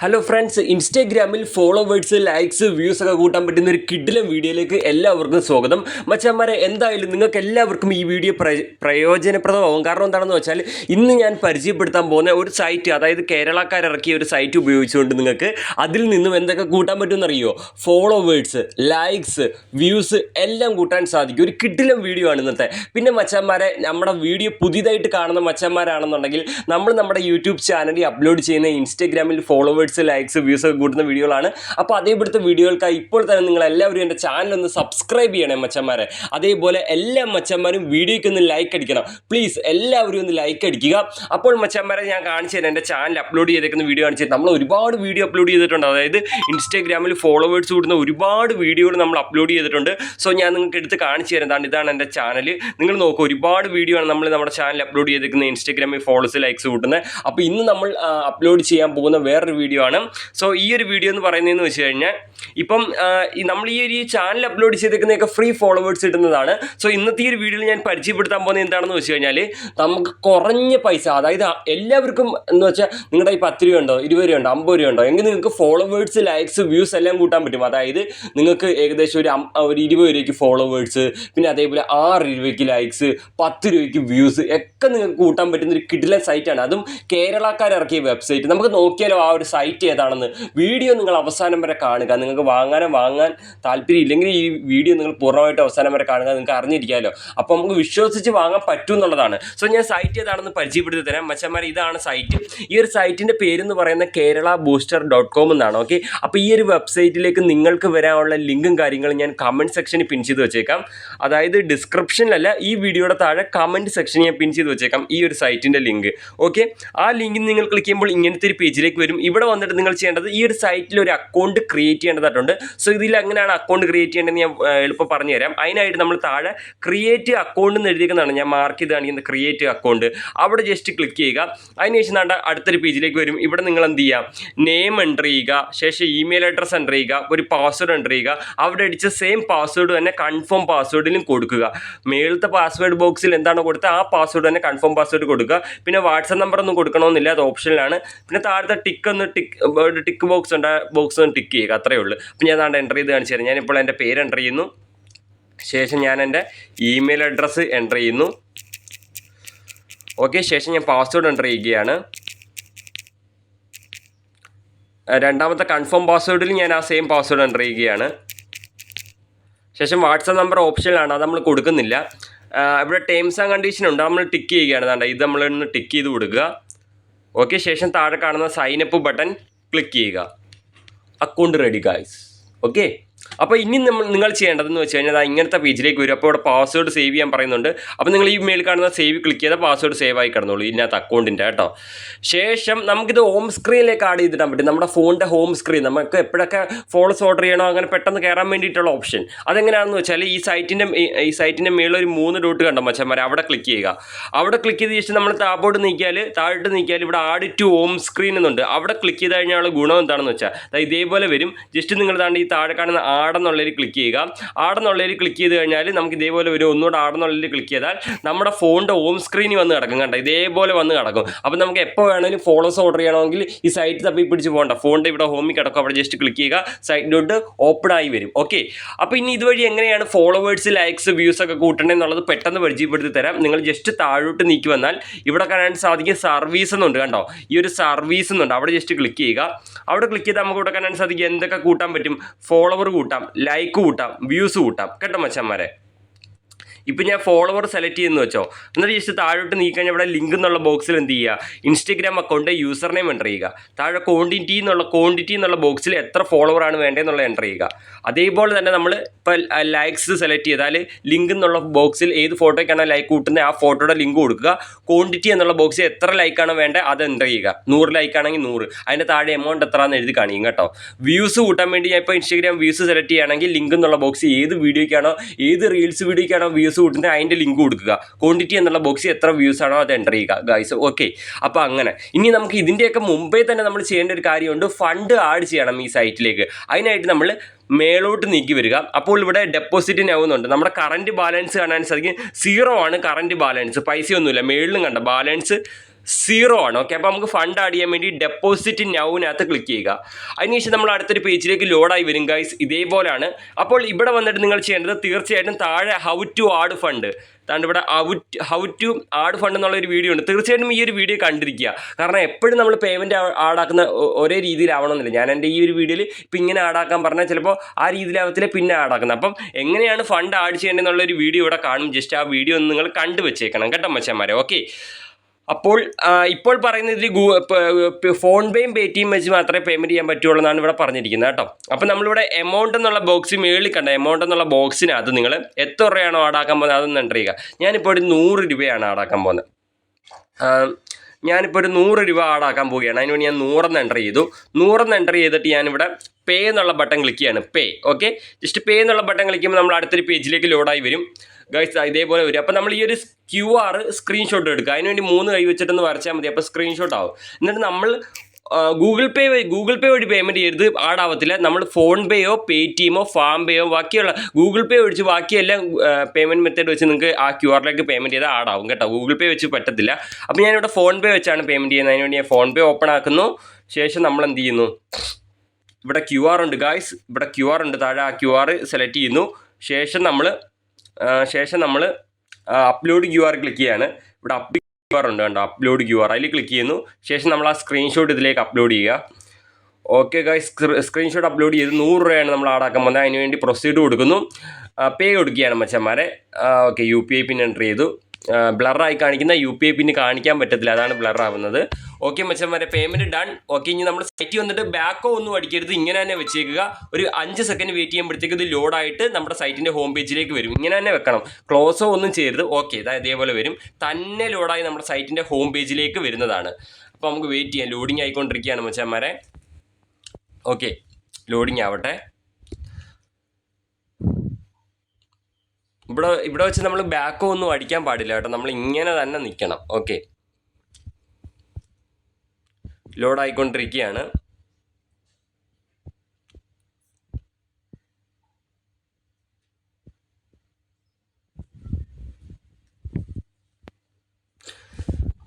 Hello friends, ഇൻസ്റ്റാഗ്രാമിൽ followers, likes, views ഒക്കെ കൂട്ടാൻ പറ്റുന്ന ഒരു കിഡിലം വീഡിയോയിലേക്ക് എല്ലാവർക്കും സ്വാഗതം. മച്ചാന്മാരെ, എന്തായാലും നിങ്ങൾക്ക് എല്ലാവർക്കും ഈ വീഡിയോ പ്രയോജനപ്രദമാകും. കാരണം എന്താണെന്ന് വെച്ചാൽ ഇന്ന് ഞാൻ പരിചയപ്പെടുത്താൻ പോകുന്ന ഒരു സൈറ്റ്, അതായത് കേരളക്കാരിറക്കിയ ഒരു സൈറ്റ് ഉപയോഗിച്ചുകൊണ്ട് നിങ്ങൾക്ക് അതിൽ നിന്നും എന്തൊക്കെ കൂട്ടാൻ പറ്റുമെന്നറിയോ? ഫോളോവേഴ്സ്, ലൈക്സ്, വ്യൂസ് എല്ലാം കൂട്ടാൻ സാധിക്കും. ഒരു കിഡിലം വീഡിയോ ആണ് ഇന്നത്തെ. പിന്നെ മച്ചാന്മാരെ, നമ്മുടെ വീഡിയോ പുതിയതായിട്ട് കാണുന്ന മച്ചാന്മാരാണെന്നുണ്ടെങ്കിൽ നമ്മുടെ യൂട്യൂബ് ചാനലിൽ അപ്ലോഡ് ചെയ്യുന്ന ഇൻസ്റ്റാഗ്രാമിൽ ഫോളോവേഴ്സ്, ലൈക്സ്, വ്യൂസ് ഒക്കെ കൂട്ടുന്ന വീഡിയോകളാണ്. അപ്പോൾ അതേപോലത്തെ വീഡിയോകൾക്കായി ഇപ്പോൾ തന്നെ നിങ്ങൾ എല്ലാവരും എൻ്റെ ചാനൽ ഒന്ന് സബ്സ്ക്രൈബ് ചെയ്യണേ മച്ചന്മാരെ. അതേപോലെ എല്ലാ മച്ചന്മാരും വീഡിയോയ്ക്ക് ഒന്ന് ലൈക്ക് അടിക്കണം പ്ലീസ്. എല്ലാവരും ഒന്ന് ലൈക്ക് അടിക്കുക. അപ്പോൾ മച്ചന്മാരെ, ഞാൻ കാണിച്ചു തരാം എൻ്റെ ചാനൽ അപ്ലോഡ് ചെയ്തേക്കുന്ന വീഡിയോ കാണിച്ചു തരാം. നമ്മൾ ഒരുപാട് വീഡിയോ അപ്ലോഡ് ചെയ്തിട്ടുണ്ട്. അതായത് ഇൻസ്റ്റാഗ്രാമിൽ ഫോളോവേഴ്സ് കൂടുന്ന ഒരുപാട് വീഡിയോകൾ നമ്മൾ അപ്ലോഡ് ചെയ്തിട്ടുണ്ട്. സോ ഞാൻ നിങ്ങൾക്ക് എടുത്ത് കാണിച്ചു തരാം. ഇതാണ് എൻ്റെ ചാനൽ. നിങ്ങൾ നോക്കുക, ഒരുപാട് വീഡിയോ ആണ് നമ്മൾ നമ്മുടെ ചാനൽ അപ്ലോഡ് ചെയ്തേക്കുന്ന ഇൻസ്റ്റാഗ്രാമിൽ ഫോളോവേഴ്സ്, ലൈക്സ് കൂട്ടുന്നത്. അപ്പോൾ ഇന്ന് നമ്മൾ അപ്ലോഡ് ചെയ്യാൻ പോകുന്ന വേറൊരു വീഡിയോ ആണ്. സോ ഈ ഒരു വീഡിയോ എന്ന് പറയുന്നതെന്ന് വെച്ച് കഴിഞ്ഞാൽ, ഇപ്പം നമ്മൾ ഈ ഒരു ചാനൽ അപ്ലോഡ് ചെയ്തേക്കുന്നതൊക്കെ ഫ്രീ ഫോളോവേഴ്സ് കിട്ടുന്നതാണ്. സോ ഇന്നത്തെ ഈ ഒരു വീഡിയോയിൽ ഞാൻ പരിചയപ്പെടുത്താൻ പോകുന്നത് എന്താണെന്ന് വെച്ച് കഴിഞ്ഞാൽ, നമുക്ക് കുറഞ്ഞ പൈസ, അതായത് എല്ലാവർക്കും എന്ന് വെച്ചാൽ നിങ്ങളുടെ ഈ 10 രൂപ ഉണ്ടോ, 20 രൂപ ഉണ്ടോ, 50 രൂപ ഉണ്ടോ എങ്കിൽ നിങ്ങൾക്ക് ഫോളോവേഴ്സ്, ലൈക്സ്, വ്യൂസ് എല്ലാം കൂട്ടാൻ പറ്റും. അതായത് നിങ്ങൾക്ക് ഏകദേശം ഒരു 20 രൂപയ്ക്ക് ഫോളോവേഴ്സ്, പിന്നെ അതേപോലെ 6 രൂപയ്ക്ക് ലൈക്സ്, 10 രൂപയ്ക്ക് വ്യൂസ് ഒക്കെ നിങ്ങൾക്ക് കൂട്ടാൻ പറ്റുന്ന ഒരു കിഡിലൻ സൈറ്റാണ്. അതും കേരളക്കാരിറക്കിയ വെബ്സൈറ്റ്. നമുക്ക് നോക്കിയാലോ ആ ഒരു സൈറ്റ് ഏതാണെന്ന്. വീഡിയോ നിങ്ങൾ അവസാനം വരെ കാണുക. നിങ്ങൾക്ക് വാങ്ങാൻ താല്പര്യം ഇല്ലെങ്കിൽ ഈ വീഡിയോ നിങ്ങൾ പൂർണ്ണമായിട്ട് അവസാനം വരെ കാണുക. നിങ്ങൾക്ക് അറിഞ്ഞിരിക്കാമല്ലോ. അപ്പോൾ നമുക്ക് വിശ്വസിച്ച് വാങ്ങാൻ പറ്റും എന്നുള്ളതാണ്. സോ ഞാൻ സൈറ്റ് ഏതാണെന്ന് പരിചയപ്പെടുത്തി തരാം മച്ചന്മാരെ. ഇതാണ് സൈറ്റ്. ഈ ഒരു സൈറ്റിൻ്റെ പേരെന്ന് പറയുന്നത് keralabooster.com എന്നാണ്. ഓക്കെ, അപ്പോൾ ഈ ഒരു വെബ്സൈറ്റിലേക്ക് നിങ്ങൾക്ക് വരാനുള്ള ലിങ്കും കാര്യങ്ങളും ഞാൻ കമൻറ്റ് സെക്ഷനിൽ പിൻ ചെയ്ത് വെച്ചേക്കാം. അതായത് ഡിസ്ക്രിപ്ഷനിലല്ല, ഈ വീഡിയോയുടെ താഴെ കമൻറ്റ് സെക്ഷനിൽ ഞാൻ പിൻ ചെയ്ത് വെച്ചേക്കാം ഈ ഒരു സൈറ്റിൻ്റെ ലിങ്ക്. ഓക്കെ, ആ ലിങ്കിൽ നിങ്ങൾ ക്ലിക്ക് ചെയ്യുമ്പോൾ ഇങ്ങനത്തെ ഒരു പേജിലേക്ക് വരും. ഇവിടെ വന്നിട്ട് നിങ്ങൾ ചെയ്യേണ്ടത് ഈ ഒരു സൈറ്റിൽ ഒരു അക്കൗണ്ട് ക്രിയേറ്റ് ചെയ്യേണ്ടതായിട്ടുണ്ട്. സോ ഇതിൽ എങ്ങനെയാണ് അക്കൗണ്ട് ക്രിയേറ്റ് ചെയ്യേണ്ടതെന്ന് ഞാൻ എളുപ്പം പറഞ്ഞു തരാം. അതിനായിട്ട് നമ്മൾ താഴെ ക്രിയേറ്റ് അക്കൗണ്ട് എന്ന് എഴുതിയിരിക്കുന്നതാണ്. ഞാൻ മാർക്ക് ചെയ്ത് കാണിക്കുന്നത് ക്രിയേറ്റ് അക്കൗണ്ട്. അവിടെ ജസ്റ്റ് ക്ലിക്ക് ചെയ്യുക. അതിനുശേഷം അടുത്തൊരു പേജിലേക്ക് വരും. ഇവിടെ നിങ്ങൾ എന്ത് ചെയ്യുക, നെയിം എൻ്റർ ചെയ്യുക, ശേഷം ഇമെയിൽ അഡ്രസ്സ് എൻ്റർ ചെയ്യുക, ഒരു പാസ്വേഡ് എൻ്റർ ചെയ്യുക. അവിടെ അടിച്ച സെയിം പാസ്വേഡ് തന്നെ കൺഫേം പാസ്വേഡിലും കൊടുക്കുക. മേളത്തെ പാസ്വേഡ് ബോക്സിൽ എന്താണ് കൊടുത്തത് ആ പാസ്വേഡ് തന്നെ കൺഫേം പാസ്വേഡ് കൊടുക്കുക. പിന്നെ വാട്സപ്പ് നമ്പർ ഒന്നും കൊടുക്കണമെന്നില്ല, അത് ഓപ്ഷനിലാണ്. പിന്നെ താഴത്തെ ടിക്ക് ബോക്സ് ഉണ്ട്, ബോക്സ് ഒന്ന് ടിക്ക് ചെയ്യുക, അത്രയേ ഉള്ളൂ. അപ്പോൾ ഞാൻ അതാണ്ട് എൻ്റർ ചെയ്ത് കാണിച്ചു തരാം. ഞാനിപ്പോൾ എൻ്റെ പേര് എൻ്റർ ചെയ്യുന്നു. ശേഷം ഞാൻ എൻ്റെ ഇമെയിൽ അഡ്രസ്സ് എൻ്റർ ചെയ്യുന്നു. ഓക്കെ, ശേഷം ഞാൻ പാസ്വേഡ് എൻ്റർ ചെയ്യുകയാണ്. രണ്ടാമത്തെ കൺഫേം പാസ്വേഡിൽ ഞാൻ ആ സെയിം പാസ്വേഡ് എൻ്റർ ചെയ്യുകയാണ്. ശേഷം വാട്സപ്പ് നമ്പർ ഓപ്ഷനിലാണ്, അത് നമ്മൾ കൊടുക്കുന്നില്ല. ഇവിടെ ടേംസ് ആൻഡ് കണ്ടീഷൻ ഉണ്ട്, നമ്മൾ ടിക്ക് ചെയ്യുകയാണ്. ഇത് നമ്മളൊന്ന് ടിക്ക് ചെയ്ത് കൊടുക്കുക. ഓക്കെ, ശേഷം താഴെ കാണുന്ന സൈനപ്പ് ബട്ടൺ ക്ലിക്ക് ചെയ്യുക. Account ready guys. ഓക്കെ, അപ്പോൾ ഇനി നിങ്ങൾ ചെയ്യേണ്ടതെന്ന് വെച്ച് കഴിഞ്ഞാൽ ഇങ്ങനത്തെ പേജിലേക്ക് വരും. അപ്പോൾ ഇവിടെ പാസ്വേഡ് സേവ് ചെയ്യാൻ പറയുന്നുണ്ട്. അപ്പോൾ നിങ്ങൾ ഈ മെയിൽ കാണുന്ന സേവ് ക്ലിക്ക് ചെയ്താൽ പാസ്വേഡ് സേവ് ആയി കിടന്നുള്ളൂ ഇതിനകത്ത് അക്കൗണ്ടിൻ്റെ കേട്ടോ. ശേഷം നമുക്കിത് ഹോം സ്ക്രീനിലേക്ക് ആഡ് ചെയ്തിടാൻ പറ്റും. നമ്മുടെ ഫോണിൻ്റെ ഹോം സ്ക്രീൻ നമുക്ക് എപ്പോഴൊക്കെ ഫോളോസ് ഓർഡർ ചെയ്യണോ അങ്ങനെ പെട്ടെന്ന് കയറാൻ വേണ്ടിയിട്ടുള്ള ഓപ്ഷൻ അതെങ്ങനെയാണെന്ന് വെച്ചാൽ, ഈ സൈറ്റിൻ്റെ മേളിൽ ഒരു 3 ഡോട്ട് കണ്ടോ മച്ചന്മാരെ, അവിടെ ക്ലിക്ക് ചെയ്യുക. അവിടെ ക്ലിക്ക് ചെയ്ത് ശേഷം നമ്മൾ താഴോട്ട് നീക്കിയാൽ ഇവിടെ ആഡ് ടു ഹോം സ്ക്രീൻ എന്നുണ്ട്. അവിടെ ക്ലിക്ക് ചെയ്ത് കഴിഞ്ഞാൽ ഗുണം എന്താണെന്ന് വെച്ചാൽ ഇതേപോലെ വരും. ജസ്റ്റ് നിങ്ങൾ ഈ താഴെ കാണുന്ന ആടെന്നുള്ളതിൽ ക്ലിക്ക് ചെയ്യുക. ആടെന്നുള്ളതിൽ ക്ലിക്ക് ചെയ്ത് കഴിഞ്ഞാൽ നമുക്ക് ഇതേപോലെ വരും. ഒന്നുകൂടെ ആടെന്നുള്ളതിൽ ക്ലിക്ക് ചെയ്താൽ നമ്മുടെ ഫോണിൻ്റെ ഹോം സ്ക്രീനിൽ വന്ന് കിടക്കും. കണ്ടോ, ഇതേപോലെ വന്ന് കിടക്കും. അപ്പോൾ നമുക്ക് എപ്പോൾ വേണമെങ്കിലും ഫോളോസ് ഓർഡർ ചെയ്യണമെങ്കിൽ ഈ സൈറ്റ് തപ്പി പിടിച്ച് പോകണ്ട, ഫോണിൻ്റെ ഇവിടെ ഹോമിൽ കിടക്കും. അവിടെ ജസ്റ്റ് ക്ലിക്ക് ചെയ്യുക, സൈറ്റിലോട്ട് ഓപ്പൺ ആയി വരും. ഓക്കെ, അപ്പോൾ ഇനി ഇതുവഴി എങ്ങനെയാണ് ഫോളോവേഴ്സ്, ലൈക്സ്, വ്യൂസ് ഒക്കെ കൂട്ടണേ എന്നുള്ളത് പെട്ടെന്ന് പരിചയപ്പെടുത്തി തരാം. നിങ്ങൾ ജസ്റ്റ് താഴോട്ട് നീക്കി വന്നാൽ ഇവിടെ കാണാൻ സാധിക്കും സർവീസ് എന്നുണ്ട്. കണ്ടോ, ഈ ഒരു സർവീസ് എന്നുണ്ട്. അവിടെ ജസ്റ്റ് ക്ലിക്ക് ചെയ്യുക. അവിടെ ക്ലിക്ക് ചെയ്താൽ നമുക്ക് ഇവിടെ കാണാൻ സാധിക്കും എന്തൊക്കെ കൂട്ടാൻ പറ്റും. ഫോളോവർ കൂട്ടാം, ലൈക്ക് കൂട്ടാം, വ്യൂസ് കൂട്ടാം കേട്ടോ മച്ചന്മാരെ. ഇപ്പം ഞാൻ ഫോളോവർ സെലക്ട് ചെയ്യുന്നു വെച്ചോ, എന്നിട്ട് ജസ്റ്റ് താഴോട്ട് നീക്കിക്കഴിഞ്ഞാൽ ഇവിടെ ലിങ്ക് എന്നുള്ള ബോക്സിൽ എന്ത് ചെയ്യുക, Instagram account user name enter ചെയ്യുക. താഴെ ക്വാണ്ടിറ്റി എന്നുള്ള ബോക്സിൽ എത്ര ഫോളോവറാണ് വേണ്ടതെന്നുള്ള എൻ്റർ ചെയ്യുക. അതേപോലെ തന്നെ നമ്മൾ ഇപ്പോൾ ലൈക്സ് സെലക്ട് ചെയ്താൽ ലിങ്ക് എന്നുള്ള ബോക്സിൽ ഏത് ഫോട്ടോയ്ക്കാണ് ലൈക്ക് കൂട്ടുന്നത് ആ ഫോട്ടോയുടെ ലിങ്ക് കൊടുക്കുക. ക്വാണ്ടിറ്റി എന്നുള്ള ബോക്സിൽ എത്ര ലൈക്കാണ് വേണ്ടത് അത് എൻ്റർ ചെയ്യുക. 100 ലൈക്കാണെങ്കിൽ 100, അതിൻ്റെ താഴെ എമൗണ്ട് എത്രയാണെന്ന് എഴുതി കാണിക്കും കേട്ടോ. വ്യൂസ് കൂട്ടാൻ വേണ്ടി ഞാൻ ഇപ്പോൾ ഇൻസ്റ്റഗ്രാം വ്യൂസ് സെലക്ട് ചെയ്യുകയാണെങ്കിൽ ലിങ്ക് എന്നുള്ള ബോക്സ് ഏത് വീഡിയോയ്ക്കാണോ, ഏത് റീൽസ് വീഡിയോയ്ക്കാണോ വ്യൂസ് കൂട്ടുന്നത് അതിൻ്റെ ലിങ്ക് കൊടുക്കുക. ക്വാണ്ടിറ്റി എന്നുള്ള ബോക്സിൽ എത്ര വ്യൂസ് ആണോ അത് എൻ്റർ ചെയ്യുക ഗൈസ്. ഓക്കെ, അപ്പോൾ അങ്ങനെ ഇനി നമുക്ക് ഇതിൻ്റെയൊക്കെ മുമ്പേ തന്നെ നമ്മൾ ചെയ്യേണ്ട ഒരു കാര്യമുണ്ട്. ഫണ്ട് ആഡ് ചെയ്യണം ഈ സൈറ്റിലേക്ക്. അതിനായിട്ട് നമ്മൾ മേലോട്ട് നീക്കി വരിക. അപ്പോൾ ഇവിടെ ഡെപ്പോസിറ്റ് ആവുന്നുണ്ട്. നമ്മുടെ കറൻറ്റ് ബാലൻസ് കാണാൻ സാധിക്കും 0 ആണ് കറൻറ്റ് ബാലൻസ്, പൈസയൊന്നുമില്ല. മേളിലും കണ്ട ബാലൻസ് സീറോ ആണ്. ഓക്കെ, അപ്പോൾ നമുക്ക് ഫണ്ട് ആഡ് ചെയ്യാൻ വേണ്ടി ഡെപ്പോസിറ്റ് നൗവിനകത്ത് ക്ലിക്ക് ചെയ്യുക. അതിനുശേഷം നമ്മൾ അടുത്തൊരു പേജിലേക്ക് ലോഡായി വരും ഗൈസ്. ഇതേപോലെയാണ്. അപ്പോൾ ഇവിടെ വന്നിട്ട് നിങ്ങൾ ചെയ്യേണ്ടത് തീർച്ചയായിട്ടും താഴെ ഹൗ ടു ആഡ് ഫണ്ട്, താണ്ട് ഇവിടെ ഹൗ ടു ആഡ് ഫണ്ട് എന്നുള്ളൊരു വീഡിയോ ഉണ്ട്. തീർച്ചയായിട്ടും ഈ ഒരു വീഡിയോ കണ്ടിരിക്കുക. കാരണം എപ്പോഴും നമ്മൾ പേയ്മെൻറ്റ് ആഡാക്കുന്ന ഒരേ രീതിയിലാവണമെന്നില്ല. ഞാൻ എൻ്റെ ഈ ഒരു വീഡിയോയിൽ ഇപ്പം ഇങ്ങനെ ആഡാക്കാൻ പറഞ്ഞാൽ ചിലപ്പോൾ ആ രീതിയിലാവത്തില്ല പിന്നെ ആഡാക്കുന്നത്. അപ്പം എങ്ങനെയാണ് ഫണ്ട് ആഡ് ചെയ്യേണ്ടതെന്നുള്ളൊരു വീഡിയോ ഇവിടെ കാണും. ജസ്റ്റ് ആ വീഡിയോ ഒന്ന് നിങ്ങൾ കണ്ടു വെച്ചേക്കണം കേട്ടോ മച്ചാന്മാരെ. ഓക്കെ, അപ്പോൾ ഇപ്പോൾ പറയുന്നത് ഇതിൽ ഫോൺ പേയും പേടിഎം വെച്ച് മാത്രമേ പേയ്മെൻറ്റ് ചെയ്യാൻ പറ്റുള്ളൂ എന്നാണ് ഇവിടെ പറഞ്ഞിരിക്കുന്നത് കേട്ടോ. അപ്പോൾ നമ്മളിവിടെ എമൗണ്ട് എന്നുള്ള ബോക്സ് മേളിൽ കണ്ട എമൗണ്ട് എന്നുള്ള ബോക്സിനകത്ത് നിങ്ങൾ എത്ര രൂപയാണോ ആഡാക്കാൻ പോകുന്നത് അതൊന്ന് എൻ്റർ ചെയ്യുക. ഞാനിപ്പോൾ ഒരു 100 രൂപയാണ് ആഡാക്കാൻ പോകുന്നത്. ഞാനിപ്പോൾ ഒരു 100 രൂപ ആഡാക്കാൻ പോവുകയാണ്. അതിനുവേണ്ടി ഞാൻ 100 എൻ്റർ ചെയ്തു. 100 എൻ്റർ ചെയ്തിട്ട് ഞാനിവിടെ പേ എന്നുള്ള ബട്ടൺ ക്ലിക്ക് ചെയ്യാണ്. പേ. ഓക്കെ, ജസ്റ്റ് പേ എന്നുള്ള ബട്ടൺ ക്ലിക്ക് ചെയ്യുമ്പോൾ നമ്മൾ അടുത്തൊരു പേജിലേക്ക് ലോഡായി വരും ഗൈസ്. ഇതേപോലെ വരും. അപ്പോൾ നമ്മൾ ഈ ഒരു QR സ്ക്രീൻഷോട്ട് എടുക്കുക. അതിനുവേണ്ടി 3 കൈ വെച്ചിട്ടൊന്ന് വരച്ചാൽ മതി. അപ്പോൾ സ്ക്രീൻഷോട്ട് ആവും. എന്നിട്ട് നമ്മൾ ഗൂഗിൾ പേ വഴി പേയ്മെൻറ്റ് ചെയ്ത് ആഡാവത്തില്ല. നമ്മൾ ഫോൺ പേയോ പേടിഎമ്മോ ഫാം പേയോ ബാക്കിയുള്ള ഗൂഗിൾ പേ ഒഴിച്ച് ബാക്കിയെല്ലാം പേയ്മെൻറ്റ് മെത്തേഡ് വെച്ച് നിങ്ങൾക്ക് ആ QR പേയ്മെൻറ്റ് ചെയ്താൽ ആഡാവും കേട്ടോ. ഗൂഗിൾ പേ വെച്ച് പറ്റത്തില്ല. അപ്പോൾ ഞാനിവിടെ ഫോൺ പേ വെച്ചാണ് പേയ്മെൻറ്റ് ചെയ്യുന്നത്. അതിനുവേണ്ടി ഞാൻ ഫോൺ പേ ഓപ്പൺ ആക്കുന്നു. ശേഷം നമ്മൾ എന്ത് ചെയ്യുന്നു, ഇവിടെ QR ഉണ്ട് ഗായ്സ്. ഇവിടെ QR ഉണ്ട്. താഴെ ആ QR സെലക്ട് ചെയ്യുന്നു. ശേഷം നമ്മൾ അപ്ലോഡ് QR ക്ലിക്ക് ചെയ്യാണ്. ഇവിടെ QR ഉണ്ട് കണ്ടോ, അപ്ലോഡ് QR, അതിൽ ക്ലിക്ക് ചെയ്യുന്നു. ശേഷം നമ്മൾ ആ സ്ക്രീൻഷോട്ട് ഇതിലേക്ക് അപ്ലോഡ് ചെയ്യുക. ഓക്കെ ഗൈസ്, സ്ക്രീൻഷോട്ട് അപ്ലോഡ് ചെയ്ത് 100 രൂപയാണ് നമ്മൾ ആഡാക്കാൻ പോകുന്നത്. അതിന് വേണ്ടി പ്രൊസീഡ് കൊടുക്കുന്നു. പേ കൊടുക്കുകയാണ് മച്ചന്മാരെ. ഓക്കെ, UPI പിൻ എൻ്റർ ചെയ്തു. ബ്ലറായി കാണിക്കുന്ന UPI പിൻ കാണിക്കാൻ പറ്റത്തില്ല, അതാണ് ബ്ലറാവുന്നത്. ഓക്കെ മച്ചന്മാരെ, പേയ്മെൻറ്റ് ഡൺ. ഓക്കെ, ഇനി നമ്മൾ സൈറ്റ് വന്നിട്ട് ബാക്കോ ഒന്നും അടിക്കരുത്, ഇങ്ങനെ തന്നെ വെച്ചേക്കുക. ഒരു 5 സെക്കൻഡ് വെയിറ്റ് ചെയ്യുമ്പോഴത്തേക്ക് ഇത് ലോഡായിട്ട് നമ്മുടെ സൈറ്റിൻ്റെ ഹോം പേജിലേക്ക് വരും. ഇങ്ങനെ തന്നെ വെക്കണം, ക്ലോസോ ഒന്നും ചെയ്യരുത്. ഓക്കെ, ഇതേപോലെ വരും. തന്നെ ലോഡായി നമ്മുടെ സൈറ്റിൻ്റെ ഹോം പേജിലേക്ക് വരുന്നതാണ്. അപ്പോൾ നമുക്ക് വെയിറ്റ് ചെയ്യാം. ലോഡിങ് ആയിക്കൊണ്ടിരിക്കുകയാണ് മച്ചന്മാരെ. ഓക്കെ, ലോഡിങ് ആവട്ടെ. ഇവിടെ വെച്ച് നമ്മൾ ബാക്കോ ഒന്നും അടിക്കാൻ പാടില്ല കേട്ടോ, നമ്മൾ ഇങ്ങനെ തന്നെ നിൽക്കണം. ഓക്കെ, ലോഡായിക്കൊണ്ടിരിക്കുകയാണ്.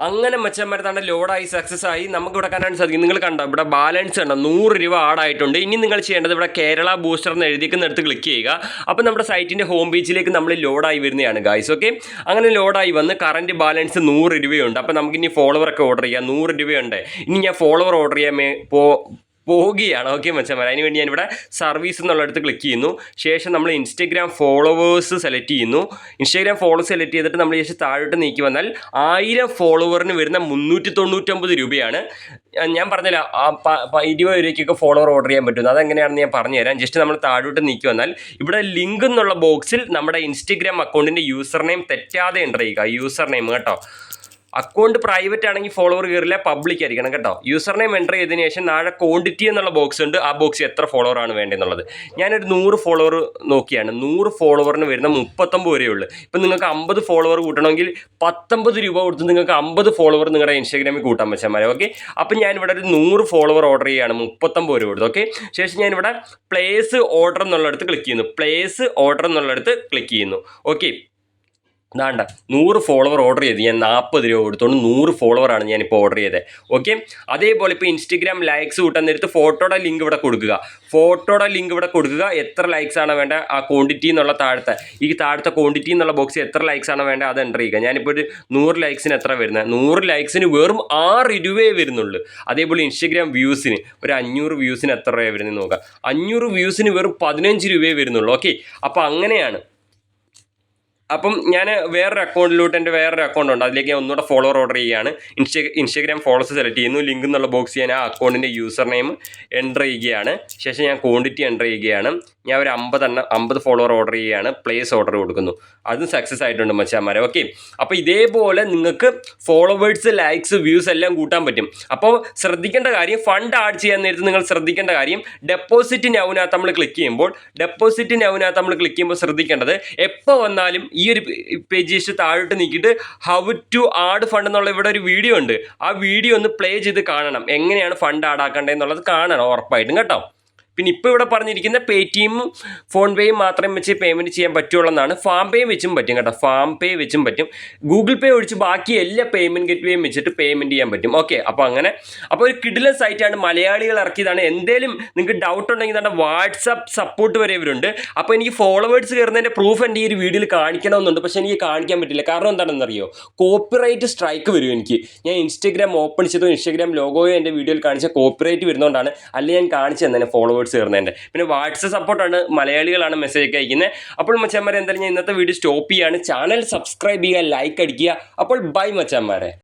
അങ്ങനെ മച്ചന്മാരെ ലോഡായി സക്സസ് ആയി. നമുക്ക് ഇവിടെ കാണാൻ സാധിക്കും. നിങ്ങൾ കണ്ടോ, ഇവിടെ ബാലൻസ് കണ്ടോ, 100 രൂപ ആഡായിട്ടുണ്ട്. ഇനി നിങ്ങൾ ചെയ്യേണ്ടത് ഇവിടെ കേരള ബൂസ്റ്റർ എന്ന് എഴുതിക്കുന്നിടത്ത് ക്ലിക്ക് ചെയ്യുക. അപ്പോൾ നമ്മുടെ സൈറ്റിൻ്റെ ഹോം പേജിലേക്ക് നമ്മൾ ലോഡായി വരുന്നതാണ് ഗായ്സ്. ഓക്കെ, അങ്ങനെ ലോഡായി വന്ന് കറൻറ്റ് ബാലൻസ് 100 രൂപയുണ്ട്. അപ്പോൾ നമുക്കിനി ഫോളോവറൊക്കെ ഓർഡർ ചെയ്യാം. 100 രൂപയുണ്ട്. ഇനി ഞാൻ ഫോളോവർ ഓർഡർ ചെയ്യാൻ പോവുകയാണ്. ഓക്കെ മച്ചന്മാരെ, അതിനുവേണ്ടി ഞാനിവിടെ സർവീസ് എന്നുള്ളടത്ത് ക്ലിക്ക് ചെയ്യുന്നു. ശേഷം നമ്മൾ ഇൻസ്റ്റഗ്രാം ഫോളോവേഴ്സ് സെലക്ട് ചെയ്യുന്നു. ഇൻസ്റ്റഗ്രാം ഫോളോവേഴ്സ് സെലക്ട് ചെയ്തിട്ട് നമ്മൾ ശേഷം താഴോട്ട് നീക്കി വന്നാൽ 1000 ഫോളോവറിന് വരുന്ന 399 രൂപയാണ്. ഞാൻ പറഞ്ഞില്ല 20 രൂപയ്ക്കൊക്കെ ഫോളോവർ ഓർഡർ ചെയ്യാൻ പറ്റുന്നു. അതെങ്ങനെയാണെന്ന് ഞാൻ പറഞ്ഞുതരാം. ജസ്റ്റ് നമ്മൾ താഴോട്ട് നീക്കി വന്നാൽ ഇവിടെ ലിങ്ക് എന്നുള്ള ബോക്സിൽ നമ്മുടെ ഇൻസ്റ്റഗ്രാം അക്കൗണ്ടിൻ്റെ യൂസർ നെയിം തെറ്റാതെ എൻ്റർ ചെയ്യുക. യൂസർ നെയിം കേട്ടോ, അക്കൗണ്ട് പ്രൈവറ്റ് ആണെങ്കിൽ ഫോളോവർ കയറില്ല, പബ്ലിക് ആയിരിക്കണം കേട്ടോ. യൂസർ നെയിം എൻ്റർ ചെയ്തതിന് ശേഷം താഴെ ക്വാണ്ടിറ്റി എന്നുള്ള ബോക്സ് ഉണ്ട്. ആ ബോക്സ് എത്ര ഫോളോവറാണ് വേണ്ടതെന്നുള്ളത് ഞാനൊരു 100 ഫോളോവർ നോക്കിയാണ്. 100 ഫോളോവറിന് വരുന്ന 39 വരെ ഉള്ളൂ. ഇപ്പം നിങ്ങൾക്ക് 50 ഫോളോവർ കൂട്ടണമെങ്കിൽ 19 രൂപ കൊടുത്ത് നിങ്ങൾക്ക് 50 ഫോളോവർ നിങ്ങളുടെ ഇൻസ്റ്റാഗ്രാമിൽ കൂട്ടാൻ പറ്റും. ഓക്കെ, അപ്പം ഞാനിവിടെ ഒരു 100 ഫോളോവർ ഓർഡർ ചെയ്യുകയാണ്, 39 രൂപ കൊടുത്ത്. ഓക്കെ, ശേഷം ഞാനിവിടെ പ്ലേസ് ഓർഡർ എന്നുള്ളിടത്ത് ക്ലിക്ക് ചെയ്യുന്നു. പ്ലേസ് ഓർഡർ എന്നുള്ളിടത്ത് ക്ലിക്ക് ചെയ്യുന്നു. ഓക്കെ, വേണ്ട 100 ഫോളോവർ ഓർഡർ ചെയ്ത് ഞാൻ 40 രൂപ കൊടുത്തോണ്ട് 100 ഫോളോവറാണ് ഞാനിപ്പോൾ ഓർഡർ ചെയ്തത്. ഓക്കെ, അതേപോലെ ഇപ്പോൾ ഇൻസ്റ്റഗ്രാം ലൈക്സ് കൂട്ടാൻ നേരത്ത് ഫോട്ടോയുടെ ലിങ്ക് ഇവിടെ കൊടുക്കുക. എത്ര ലൈക്സ് ആണ് വേണ്ട, ആ ക്വാണ്ടിറ്റി എന്നുള്ള താഴത്തെ ക്വാണ്ടിറ്റി എന്നുള്ള ബോക്സിൽ എത്ര ലൈക്സ് ആണ് വേണ്ട അത് എൻ്റർ ചെയ്യുക. ഞാനിപ്പോൾ ഒരു 100 ലൈക്സിന് എത്ര വരുന്നത്, 100 ലൈക്സിന് വെറും 6 രൂപയേ വരുന്നുള്ളൂ. അതേപോലെ ഇൻസ്റ്റഗ്രാം വ്യൂസിന് ഒരു 500 വ്യൂസിന് എത്ര രൂപ വരുന്നത് നോക്കുക. 500 വ്യൂസിന് വെറും 15 രൂപയേ വരുന്നുള്ളൂ. ഓക്കെ, അപ്പോൾ അങ്ങനെയാണ്. അപ്പം ഞാൻ വേറൊരു അക്കൗണ്ട് ഉണ്ട്, അതിലേക്ക് ഞാൻ ഒന്നുകൂടെ ഫോളോവർ ഓർഡർ ചെയ്യുകയാണ്. ഇൻസ്റ്റഗ്രാം ഫോളോവേഴ്സ് സെലക്ട് ചെയ്യുന്നു. ലിങ്ക് എന്നുള്ള ബോക്സ് ഞാൻ ആ അക്കൗണ്ടിൻ്റെ യൂസർ നെയിം എൻ്റർ ചെയ്യുകയാണ്. ശേഷം ഞാൻ ക്വാണ്ടിറ്റി എൻ്റർ ചെയ്യുകയാണ്. ഞാൻ ഒരു 50 ഫോളോവർ ഓർഡർ ചെയ്യുകയാണ്. പ്ലേസ് ഓർഡർ കൊടുക്കുന്നു. അതും സക്സസ് ആയിട്ടുണ്ട് മച്ചാന്മാരെ. ഓക്കെ, അപ്പോൾ ഇതേപോലെ നിങ്ങൾക്ക് ഫോളോവേഴ്സ്, ലൈക്സ്, വ്യൂസ് എല്ലാം കൂട്ടാൻ പറ്റും. അപ്പോൾ ശ്രദ്ധിക്കേണ്ട കാര്യം, ഫണ്ട് ആഡ് ചെയ്യാൻ നേരത്ത് നിങ്ങൾ ശ്രദ്ധിക്കേണ്ട കാര്യം, ഡെപ്പോസിറ്റ് നൗവിനകത്ത് നമ്മൾ ക്ലിക്ക് ചെയ്യുമ്പോൾ ശ്രദ്ധിക്കേണ്ടത് എപ്പോൾ വന്നാലും ഈ ഒരു പേജ് താഴോട്ട് നീക്കിയിട്ട് ഹൗ ടു ആഡ് ഫണ്ട് എന്നുള്ള ഇവിടെ ഒരു വീഡിയോ ഉണ്ട്. ആ വീഡിയോ ഒന്ന് പ്ലേ ചെയ്ത് കാണണം. എങ്ങനെയാണ് ഫണ്ട് ആഡ് ആക്കേണ്ടത് എന്നുള്ളത് കാണണം ഉറപ്പായിട്ടും കേട്ടോ. പിന്നെ ഇപ്പോൾ ഇവിടെ പറഞ്ഞിരിക്കുന്ന പേടിഎമ്മും ഫോൺ പേയും മാത്രം വെച്ച് പേയ്മെൻറ്റ് ചെയ്യാൻ പറ്റുള്ളൂ. ഫാം പേ വെച്ചും പറ്റും കേട്ടോ, ഫാം പേ വെച്ചും പറ്റും. ഗൂഗിൾ പേ ഒഴിച്ച് ബാക്കി എല്ലാ പേയ്മെൻറ്റ് ഗേറ്റ്വേയും വെച്ചിട്ട് പേയ്മെൻറ്റ് ചെയ്യാൻ പറ്റും. ഓക്കെ, അപ്പോൾ ഒരു കിടിലൻ സൈറ്റാണ്, മലയാളികൾ ഇറക്കിയതാണ്. എന്തേലും നിങ്ങൾക്ക് ഡൗട്ട് ഉണ്ടെങ്കിൽ തന്നെ വാട്സാപ്പ് സപ്പോർട്ട് വരെ ഇവരുണ്ട്. അപ്പോൾ എനിക്ക് ഫോളോവേഴ്സ് കയറുന്നതിൻ്റെ പ്രൂഫ് എൻ്റെ ഈ ഒരു വീഡിയോയിൽ കാണിക്കണമെന്നുണ്ട്, പക്ഷേ എനിക്ക് കാണിക്കാൻ പറ്റില്ല. കാരണം എന്താണെന്നറിയോ, കോപ്പിറൈറ്റ് സ്ട്രൈക്ക് വരും എനിക്ക്. ഞാൻ ഇൻസ്റ്റഗ്രാം ഓപ്പൺ ചെയ്തോ ഇൻസ്റ്റഗ്രാം ലോഗോയോ എൻ്റെ വീഡിയോയിൽ കാണിച്ച കോപ്പിറൈറ്റ് വരുന്നതുകൊണ്ടാണ്, അല്ലെങ്കിൽ ഞാൻ കാണിച്ചു തന്നെ ഫോളോവേഴ്സ് കയറുന്നതിൻ്റെ. പിന്നെ വാട്സാപ്പ് സപ്പോർട്ടാണ്, മലയാളികളാണ് മെസ്സേജ് ഒക്കെ അയക്കുന്നത്. അപ്പോൾ മച്ചാന്മാരെ എന്തായാലും ഞാൻ ഇന്നത്തെ വീഡിയോ സ്റ്റോപ്പ് ചെയ്യുകയാണ്. ചാനൽ സബ്സ്ക്രൈബ് ചെയ്യുക, ലൈക്ക് അടിക്കുക. അപ്പോൾ ബൈ മച്ചാന്മാരെ.